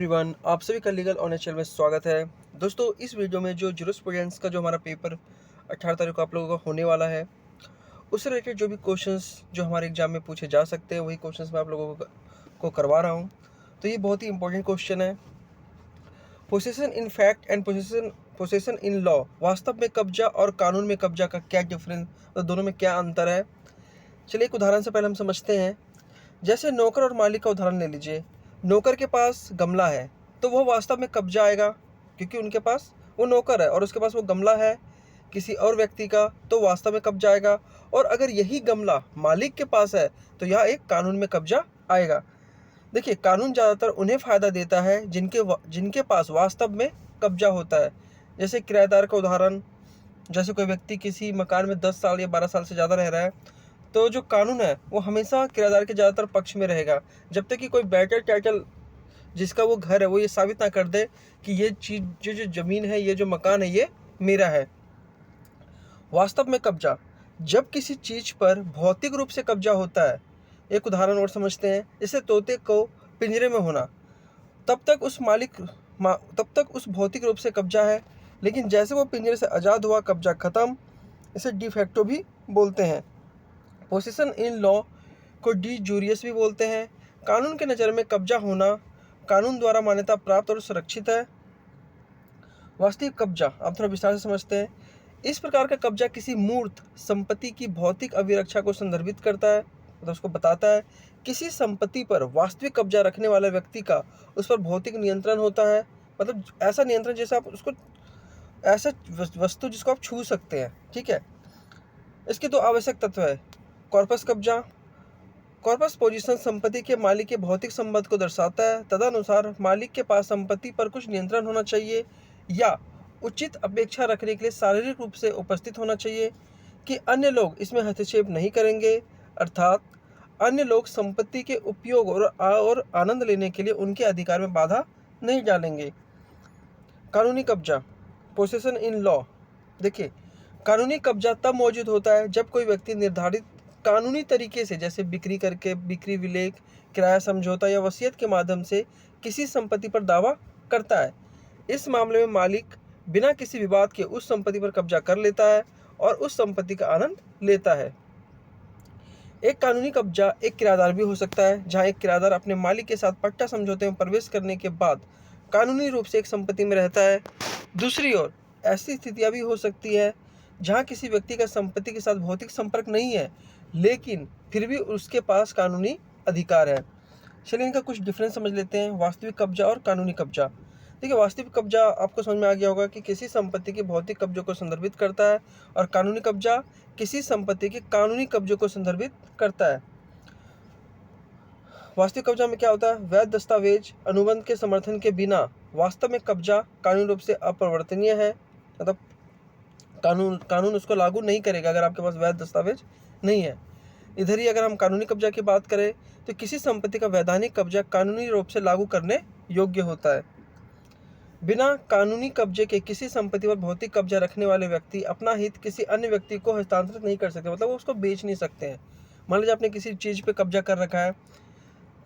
Everyone, आप सभी का लीगल ऑनर चैनल में स्वागत है। दोस्तों, इस वीडियो में जो जूरिस्प्रूडेंस का जो हमारा पेपर 18 तारीख को आप लोगों का होने वाला है, उससे रिलेटेड जो भी क्वेश्चंस जो हमारे एग्जाम में पूछे जा सकते हैं, वही क्वेश्चंस मैं आप लोगों को करवा रहा हूं। तो ये बहुत ही इंपॉर्टेंट क्वेश्चन है। Possession in fact and possession in law, वास्तव में कब्जा और कानून में कब्जा का क्या डिफरेंस, तो दोनों में क्या अंतर है। चलिए एक उदाहरण से पहले हम समझते हैं। जैसे नौकर और मालिक का उदाहरण ले लीजिए। नौकर के पास गमला है तो वह वास्तव में कब्जा आएगा, क्योंकि उनके पास वो नौकर है और उसके पास वो गमला है किसी और व्यक्ति का, तो वास्तव में कब्जा आएगा। और अगर यही गमला मालिक के पास है तो यह एक कानून में कब्जा आएगा। देखिए, कानून ज़्यादातर उन्हें फ़ायदा देता है जिनके पास वास्तव में कब्जा होता है। जैसे किराएदार का उदाहरण, जैसे कोई व्यक्ति किसी मकान में 10 साल या 12 साल से ज़्यादा रह रहा है, तो जो कानून है वो हमेशा किराएदार के ज़्यादातर पक्ष में रहेगा, जब तक कि कोई बेटर टाइटल जिसका वो घर है वो ये साबित ना कर दे कि ये चीज़ जो ज़मीन है, ये जो मकान है, ये मेरा है। वास्तव में कब्जा, जब किसी चीज़ पर भौतिक रूप से कब्जा होता है। एक उदाहरण और समझते हैं। जैसे तोते को पिंजरे में होना, तब तक उस भौतिक रूप से कब्जा है, लेकिन जैसे वो पिंजरे से आज़ाद हुआ, कब्जा खत्म। इसे डिफैक्टो भी बोलते हैं। पोसेसन इन लॉ को डी जूरियस भी बोलते हैं। कानून के नज़र में कब्जा होना कानून द्वारा मान्यता प्राप्त और सुरक्षित है। वास्तविक कब्जा आप थोड़ा विस्तार से समझते हैं। इस प्रकार का कब्जा किसी मूर्त संपत्ति की भौतिक अभिरक्षा को संदर्भित करता है, मतलब उसको बताता है। किसी संपत्ति पर वास्तविक कब्जा रखने वाले व्यक्ति का उस पर भौतिक नियंत्रण होता है, मतलब ऐसा नियंत्रण जैसे आप उसको ऐसा वस्तु जिसको आप छू सकते हैं। ठीक है। इसके दो आवश्यक तत्व है। कॉर्पस कब्जा, कॉर्पस पोजीशन संपत्ति के मालिक के भौतिक संबंध को दर्शाता है। तदनुसार मालिक के पास संपत्ति पर कुछ नियंत्रण होना चाहिए या उचित अपेक्षा रखने के लिए शारीरिक रूप से उपस्थित होना चाहिए कि अन्य लोग इसमें हस्तक्षेप नहीं करेंगे, अर्थात अन्य लोग संपत्ति के उपयोग और आनंद लेने के लिए उनके अधिकार में बाधा नहीं डालेंगे। कानूनी कब्जा, पोसेसन इन लॉ। देखिए, कानूनी कब्जा तब मौजूद होता है जब कोई व्यक्ति निर्धारित कानूनी तरीके से, जैसे बिक्री करके, बिक्री विलेख, किराया समझौता या वसीयत के माध्यम से किसी संपत्ति पर दावा करता है। इस मामले में मालिक बिना किसी विवाद के उस संपत्ति पर कब्जा कर लेता है और उस संपत्ति का आनंद लेता है। एक कानूनी कब्जा एक किराएदार भी हो सकता है, जहां एक किराएदार अपने मालिक के साथ पट्टा समझौते में प्रवेश करने के बाद कानूनी रूप से एक संपत्ति में रहता है। दूसरी ओर ऐसी स्थितियां भी हो सकती है जहां किसी व्यक्ति का संपत्ति के साथ भौतिक संपर्क नहीं है, लेकिन फिर भी उसके पास कानूनी अधिकार है। चलिए इनका कुछ डिफरेंस समझ लेते हैं। वास्तविक कब्जा और कानूनी कब्जा। देखिए, वास्तविक कब्जा आपको समझ में आ गया होगा कि किसी संपत्ति के भौतिक कब्जे को संदर्भित करता है, और कानूनी कब्जा किसी संपत्ति के कानूनी कब्जे को संदर्भित करता है। वास्तविक कब्जा में क्या होता है? वैध दस्तावेज अनुबंध के समर्थन के बिना वास्तव में कब्जा कानूनी रूप से अपरिवर्तनीय है, मतलब कानून उसको लागू नहीं करेगा अगर आपके पास वैध दस्तावेज नहीं है। इधर ही अगर हम कानूनी कब्जा की बात करें तो किसी संपत्ति का वैधानिक कब्जा कानूनी रूप से लागू करने योग्य होता है। बिना कानूनी कब्जे के किसी संपत्ति पर भौतिक कब्जा रखने वाले व्यक्ति अपना हित किसी अन्य व्यक्ति को हस्तांतरित नहीं कर सकते, मतलब वो उसको बेच नहीं सकते हैं। मान लीजिए आपने किसी चीज़ पे कब्जा कर रखा है,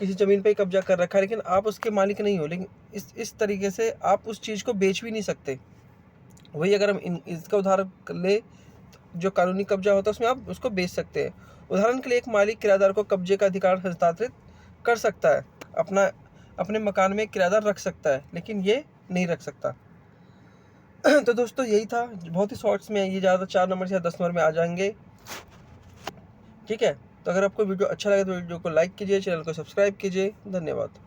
किसी ज़मीन पे कब्जा कर रखा है, लेकिन आप उसके मालिक नहीं हो, लेकिन इस तरीके से आप उस चीज़ को बेच भी नहीं सकते। वही अगर हम इसका उदाहरण ले, जो कानूनी कब्जा होता है उसमें आप उसको बेच सकते हैं। उदाहरण के लिए, एक मालिक किराएदार को कब्जे का अधिकार हस्तांतरित कर सकता है, अपने मकान में किराएदार रख सकता है, लेकिन ये नहीं रख सकता। तो दोस्तों यही था, बहुत ही शॉर्ट्स में। ये ज़्यादा 4 नंबर या 10 नंबर में आ जाएंगे। ठीक है। तो अगर आपको वीडियो अच्छा लगे तो वीडियो को लाइक कीजिए, चैनल को सब्सक्राइब कीजिए। धन्यवाद।